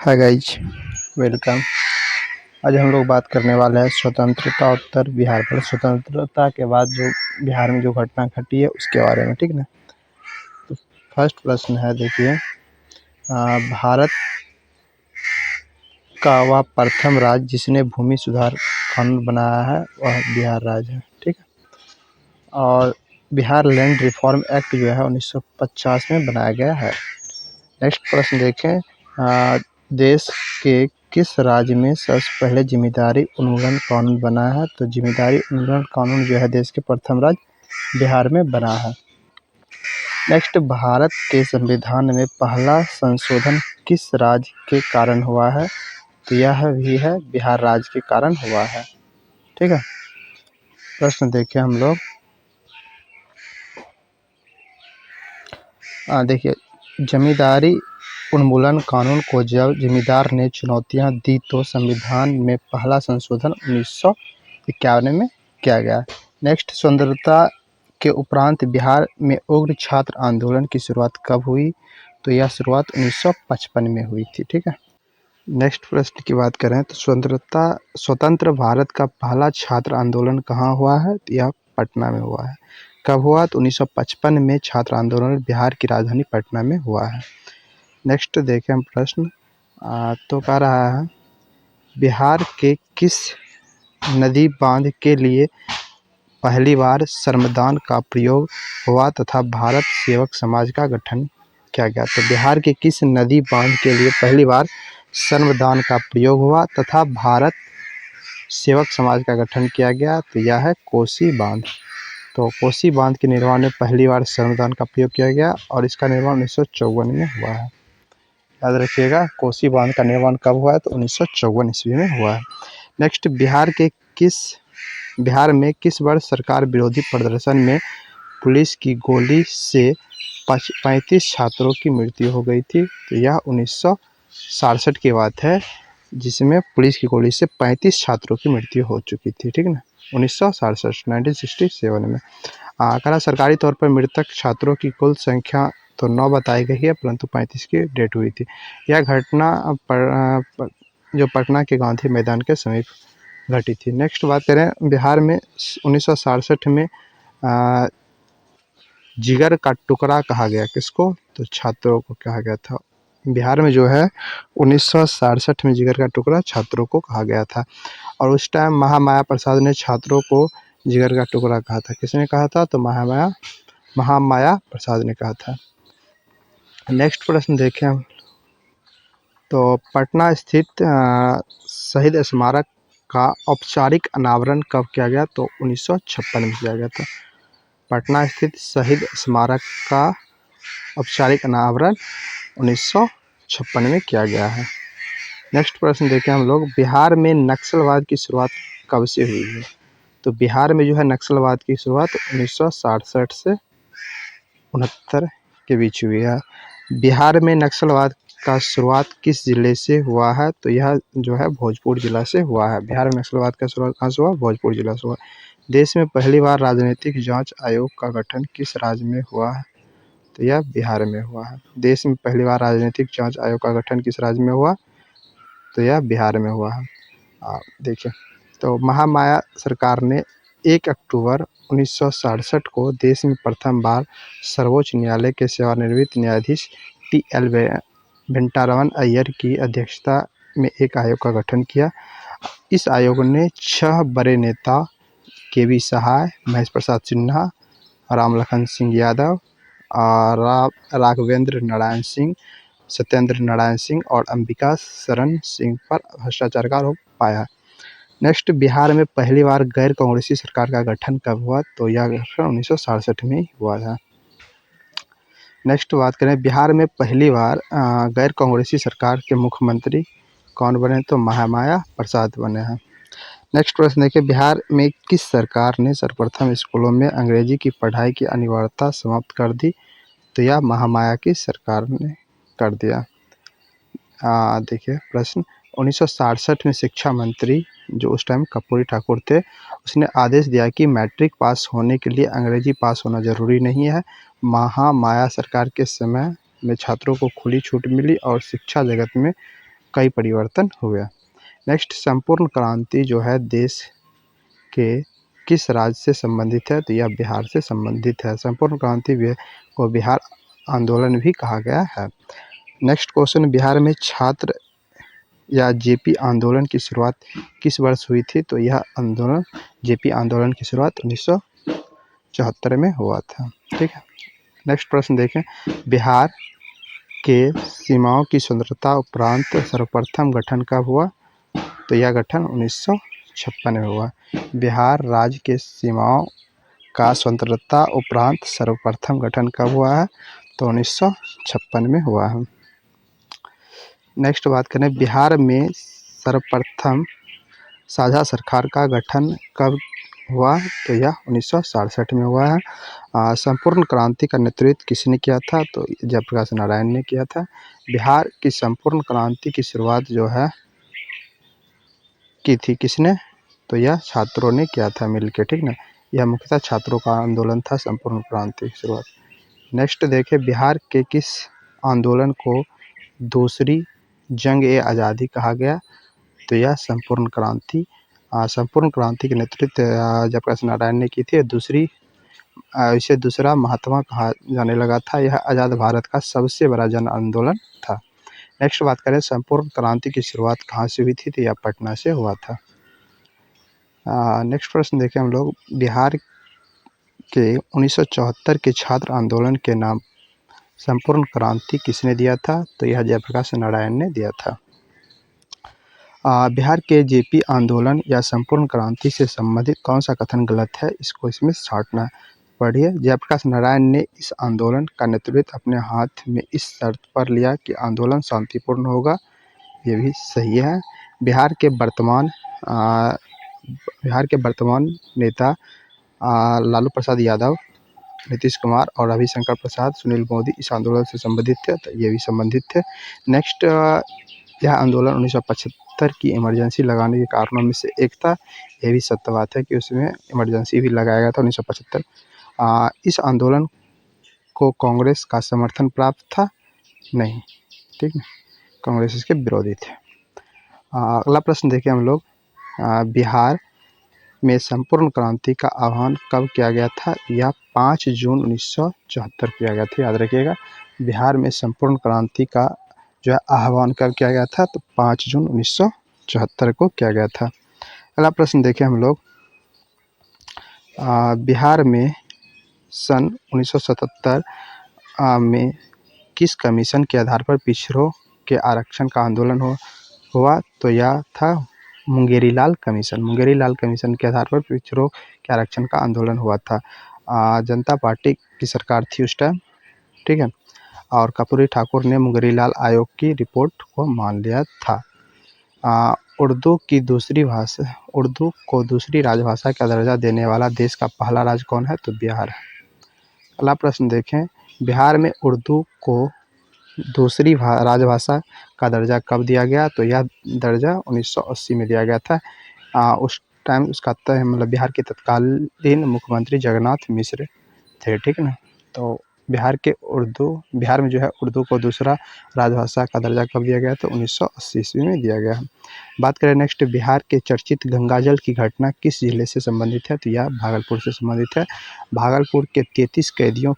Hi guys, welcome. आज हम लोग बात करने वाले हैं स्वतंत्रता उत्तर बिहार पर। स्वतंत्रता के बाद जो बिहार में जो घटना घटी है उसके बारे में, ठीक ना। तो फर्स्ट प्रश्न है, देखिए, भारत का वह प्रथम राज्य जिसने भूमि सुधार कानून बनाया है वह बिहार राज्य है, ठीक है। और बिहार लैंड रिफॉर्म एक्ट जो है 1950 में बनाया गया है। नेक्स्ट प्रश्न देखें, देश के किस राज्य में सबसे पहले जिम्मेदारी उन्मूलन कानून बना है? तो जिम्मेदारी उन्मूलन कानून जो है देश के प्रथम राज्य बिहार में बना है। नेक्स्ट, भारत के संविधान में पहला संशोधन किस राज्य के कारण हुआ है? तो यह भी है बिहार राज्य के कारण हुआ है, ठीक है। प्रश्न देखें हम लोग, देखिए, जमींदारी उन्मूलन कानून को जब जमींदार ने चुनौतियां दी तो संविधान में पहला संशोधन 1951 में किया गया। नेक्स्ट, स्वतंत्रता के उपरांत बिहार में उग्र छात्र आंदोलन की शुरुआत कब हुई? तो यह शुरुआत 1955 में हुई थी, ठीक है। नेक्स्ट प्रश्न की बात करें तो स्वतंत्र भारत का पहला छात्र आंदोलन कहाँ हुआ है? तो यह पटना में हुआ है। कब हुआ? तो 1955 में छात्र आंदोलन बिहार की राजधानी पटना में हुआ है। नेक्स्ट देखें हम प्रश्न, तो कह रहा है, बिहार के किस नदी बांध के लिए पहली बार श्रमदान का प्रयोग हुआ तथा भारत सेवक समाज का गठन किया गया? तो बिहार के किस नदी बांध के लिए पहली बार श्रमदान का प्रयोग हुआ तथा भारत सेवक समाज का गठन किया गया? तो यह है कोसी बांध। तो कोसी बांध के निर्माण में पहली बार श्रमदान का प्रयोग किया गया और इसका निर्माण 1954 में हुआ है। याद रखिएगा, कोसी बांध का निर्माण कब हुआ है? तो 1954 ईस्वी में हुआ है। नेक्स्ट, बिहार में किस वर्ष सरकार विरोधी प्रदर्शन में पुलिस की गोली से 35 छात्रों की मृत्यु हो गई थी? तो यह 1967 की बात है, जिसमें पुलिस की गोली से 35 छात्रों की मृत्यु हो चुकी थी, ठीक ना, 1967 में। कहा सरकारी तौर पर मृतक छात्रों की कुल संख्या तो 9 बताई गई है, परंतु 35 की डेथ हुई थी। यह घटना जो पटना के गांधी मैदान के समीप घटी थी। नेक्स्ट बात करें, बिहार में 1967 में जिगर का टुकड़ा कहा गया किसको? तो छात्रों को कहा गया था। बिहार में जो है 1967 में जिगर का टुकड़ा छात्रों को कहा गया था। और उस टाइम महामाया प्रसाद ने छात्रों को जिगर का टुकड़ा कहा था। किसने कहा था? तो महामाया प्रसाद ने कहा था। नेक्स्ट प्रश्न देखें हम, तो पटना स्थित शहीद स्मारक का औपचारिक अनावरण कब किया गया? तो 1956 में किया गया था। पटना स्थित शहीद स्मारक का औपचारिक अनावरण 1956 में किया गया है। नेक्स्ट प्रश्न देखें हम लोग, बिहार में नक्सलवाद की शुरुआत कब से हुई है? तो बिहार में जो है नक्सलवाद की शुरुआत 1967 से 69 के बीच हुई है। बिहार में नक्सलवाद का शुरुआत किस जिले से हुआ है? तो यह जो है भोजपुर जिला से हुआ है। बिहार में नक्सलवाद का शुरुआत कहाँ से हुआ? भोजपुर जिला से हुआ। देश में पहली बार राजनीतिक जांच आयोग का गठन किस राज्य में हुआ है? तो यह बिहार में हुआ है। देश में पहली बार राजनीतिक जांच आयोग का गठन किस राज्य में हुआ? तो यह बिहार में हुआ है। देखिए, तो महामाया सरकार ने 1 अक्टूबर 1967 को देश में प्रथम बार सर्वोच्च न्यायालय के सेवानिवृत्त न्यायाधीश TL वेंकटरमण अय्यर की अध्यक्षता में एक आयोग का गठन किया। इस आयोग ने 6 बड़े नेता KV सहाय, महेश प्रसाद सिन्हा, रामलखन सिंह यादव, राघवेंद्र नारायण सिंह, सत्येंद्र नारायण सिंह और अंबिका शरण सिंह पर भ्रष्टाचार का आरोप पाया। नेक्स्ट, बिहार में पहली बार गैर कांग्रेसी सरकार का गठन कब हुआ? तो यह गठन 1967 में हुआ था। नेक्स्ट बात करें, बिहार में पहली बार गैर कांग्रेसी सरकार के मुख्यमंत्री कौन बने? तो महामाया प्रसाद बने हैं। नेक्स्ट प्रश्न देखिए, बिहार में किस सरकार ने सर्वप्रथम स्कूलों में अंग्रेजी की पढ़ाई की अनिवार्यता समाप्त कर दी? तो यह महामाया की सरकार ने कर दिया। देखिए प्रश्न, 1967 में शिक्षा मंत्री जो उस टाइम कर्पूरी ठाकुर थे, उसने आदेश दिया कि मैट्रिक पास होने के लिए अंग्रेजी पास होना जरूरी नहीं है। महामाया सरकार के समय में छात्रों को खुली छूट मिली और शिक्षा जगत में कई परिवर्तन हुए। नेक्स्ट, संपूर्ण क्रांति जो है देश के किस राज्य से संबंधित है? तो यह बिहार से संबंधित है। संपूर्ण क्रांति को बिहार आंदोलन भी कहा गया है। नेक्स्ट क्वेश्चन, बिहार में छात्र या जेपी आंदोलन की शुरुआत किस वर्ष हुई थी? तो यह आंदोलन, जेपी आंदोलन की शुरुआत 1974 में हुआ था। ठीक है। नेक्स्ट प्रश्न देखें, बिहार के सीमाओं की स्वतंत्रता उपरांत सर्वप्रथम गठन कब हुआ? तो यह गठन 1956 में हुआ। बिहार राज्य के सीमाओं का स्वतंत्रता उपरांत सर्वप्रथम गठन कब हुआ है? तो 1956 में हुआ है। नेक्स्ट बात करें, बिहार में सर्वप्रथम साझा सरकार का गठन कब हुआ? तो यह 1967 में हुआ है। संपूर्ण क्रांति का नेतृत्व किसने किया था? तो जयप्रकाश नारायण ने किया था। बिहार की संपूर्ण क्रांति की शुरुआत जो है की थी किसने? तो यह छात्रों ने किया था मिलकर। ठीक ना, यह मुख्यतः छात्रों का आंदोलन था संपूर्ण क्रांति की शुरुआत। नेक्स्ट देखें, बिहार के किस आंदोलन को दूसरी जंग ए आज़ादी कहा गया? तो यह संपूर्ण क्रांति के नेतृत्व जयप्रकाश नारायण ने की थी। इसे दूसरा महात्मा कहा जाने लगा था। यह आज़ाद भारत का सबसे बड़ा जन आंदोलन था। नेक्स्ट बात करें, संपूर्ण क्रांति की शुरुआत कहाँ से हुई थी? तो यह पटना से हुआ था। नेक्स्ट प्रश्न देखें हम लोग, बिहार के 1974 के छात्र आंदोलन के नाम संपूर्ण क्रांति किसने दिया था? तो यह जयप्रकाश नारायण ने दिया था। बिहार के जेपी आंदोलन या संपूर्ण क्रांति से संबंधित कौन सा कथन गलत है? इसको इसमें छांटना। पढ़िए, जयप्रकाश नारायण ने इस आंदोलन का नेतृत्व अपने हाथ में इस शर्त पर लिया कि आंदोलन शांतिपूर्ण होगा। ये भी सही है। बिहार के वर्तमान नेता लालू प्रसाद यादव, नीतीश कुमार और रविशंकर प्रसाद, सुनील मोदी इस आंदोलन से संबंधित थे। तो ये भी संबंधित थे। नेक्स्ट, यह आंदोलन 1975 की इमरजेंसी लगाने के कारणों में से एक था। यह भी सत्य बात है कि उसमें इमरजेंसी भी लगाया गया था 1975। इस आंदोलन को कांग्रेस का समर्थन प्राप्त था? नहीं। ठीक है, कांग्रेस इसके विरोधी थे। अगला प्रश्न देखिए हम लोग, बिहार में संपूर्ण क्रांति का आह्वान कब किया गया था? यह 5 जून 1974 किया गया था। याद रखिएगा, बिहार में संपूर्ण क्रांति का जो है आह्वान कब किया गया था? तो 5 जून 1974 को किया गया था। अगला प्रश्न देखें हम लोग, बिहार में सन 1977 में किस कमीशन के आधार पर पिछड़ों के आरक्षण का आंदोलन हुआ? तो यह था मुंगेरीलाल कमीशन के आधार पर पिछड़ों के आरक्षण का आंदोलन हुआ था। जनता पार्टी की सरकार थी उस टाइम। ठीक है, और कर्पूरी ठाकुर ने मुंगेरीलाल आयोग की रिपोर्ट को मान लिया था। उर्दू को दूसरी राजभाषा का दर्जा देने वाला देश का पहला राज्य कौन है? तो बिहार है। अगला प्रश्न देखें, बिहार में उर्दू को दूसरी राजभाषा का दर्जा कब दिया गया? तो यह दर्जा 1980 में दिया गया था। उस टाइम उसका मतलब बिहार के तत्कालीन मुख्यमंत्री जगन्नाथ मिश्र थे। ठीक है ना, तो बिहार में जो है उर्दू को दूसरा राजभाषा का दर्जा कब दिया गया? तो 1980 ईस्वी में दिया गया। बात करें नेक्स्ट, बिहार के चर्चित गंगाजल की घटना किस जिले से संबंधित है? तो यह भागलपुर से संबंधित है। भागलपुर के 33 कैदियों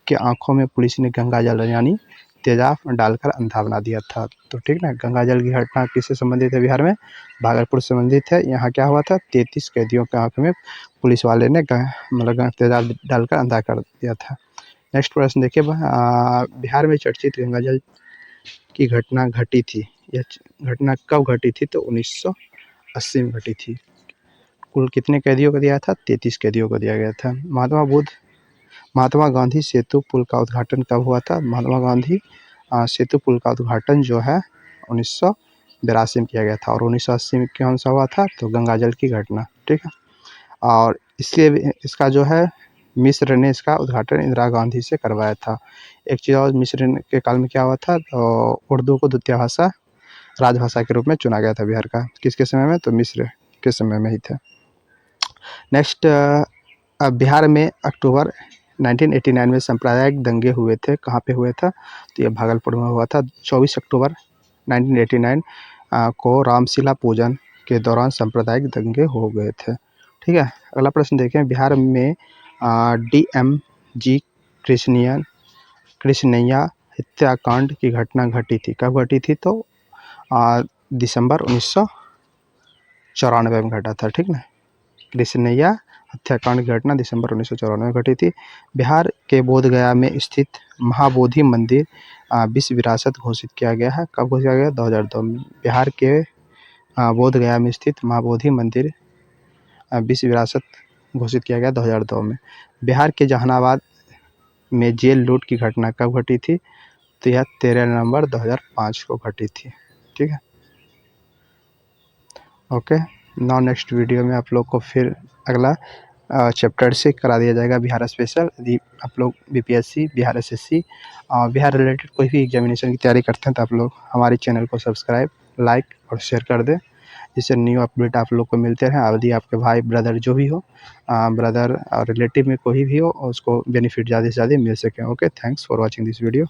के आंखों में पुलिस ने गंगाजल यानी तेजाब डालकर अंधा बना दिया था। तो ठीक ना, गंगाजल की घटना किससे संबंधित है? बिहार में भागलपुर से संबंधित है। यहाँ क्या हुआ था? 33 कैदियों के आंख में पुलिस वाले ने मतलब तेजाब डालकर अंधा कर दिया था। नेक्स्ट प्रश्न देखिए, बिहार में चर्चित गंगाजल की घटना घटी थी, यह घटना कब घटी थी? तो 1980 में घटी थी। कुल कितने कैदियों को दिया था? 33 कैदियों को दिया गया था। महात्मा गांधी सेतु पुल का उद्घाटन कब हुआ था? महात्मा गांधी सेतु पुल का उद्घाटन जो है 1982 में किया गया था। और 1980 में कौन सा हुआ था? तो गंगाजल की घटना। ठीक है, और इसका जो है मिस्र ने इसका उद्घाटन इंदिरा गांधी से करवाया था। एक चीज़ और, मिस्र के काल में क्या हुआ था? तो उर्दू को द्वितीय राजभाषा के रूप में चुना गया था बिहार का। किसके समय में? तो मिस्र के समय में ही था। नेक्स्ट, बिहार में अक्टूबर 1989 में सांप्रदायिक दंगे हुए थे। कहाँ पे हुए था? तो ये भागलपुर में हुआ था। 24 अक्टूबर 1989 को रामशिला पूजन के दौरान सांप्रदायिक दंगे हो गए थे। ठीक है, अगला प्रश्न देखें। बिहार में DMG कृष्णैया हत्याकांड की घटना घटी थी, कब घटी थी? तो दिसंबर 1994 में घटा था। ठीक ना, कृष्णैया हत्याकांड की घटना दिसंबर 1994 में घटी थी। बिहार के बोधगया में स्थित महाबोधि मंदिर विश्व विरासत घोषित किया गया है, कब घोषित किया गया? 2002 में। बिहार के बोधगया में स्थित महाबोधि मंदिर विश्व विरासत घोषित किया गया 2002 में। बिहार के जहानाबाद में जेल लूट की घटना कब घटी थी? तो यह 13 नवंबर 2005 को घटी थी। ठीक है, ओके। नाउ नेक्स्ट वीडियो में आप लोग को फिर अगला चैप्टर से करा दिया जाएगा बिहार स्पेशल। यदि आप लोग BPSC, Bihar SSC Bihar related कोई भी एग्जामिनेशन की तैयारी करते हैं तो आप लोग हमारे चैनल को सब्सक्राइब, लाइक और शेयर कर दें, जिससे न्यू अपडेट आप लोग को मिलते रहें। यदि आपके भाई ब्रदर जो भी हो, ब्रदर और रिलेटिव में कोई भी हो, उसको बेनिफिट ज़्यादा से ज़्यादा मिल सके। Okay, thanks for watching this video.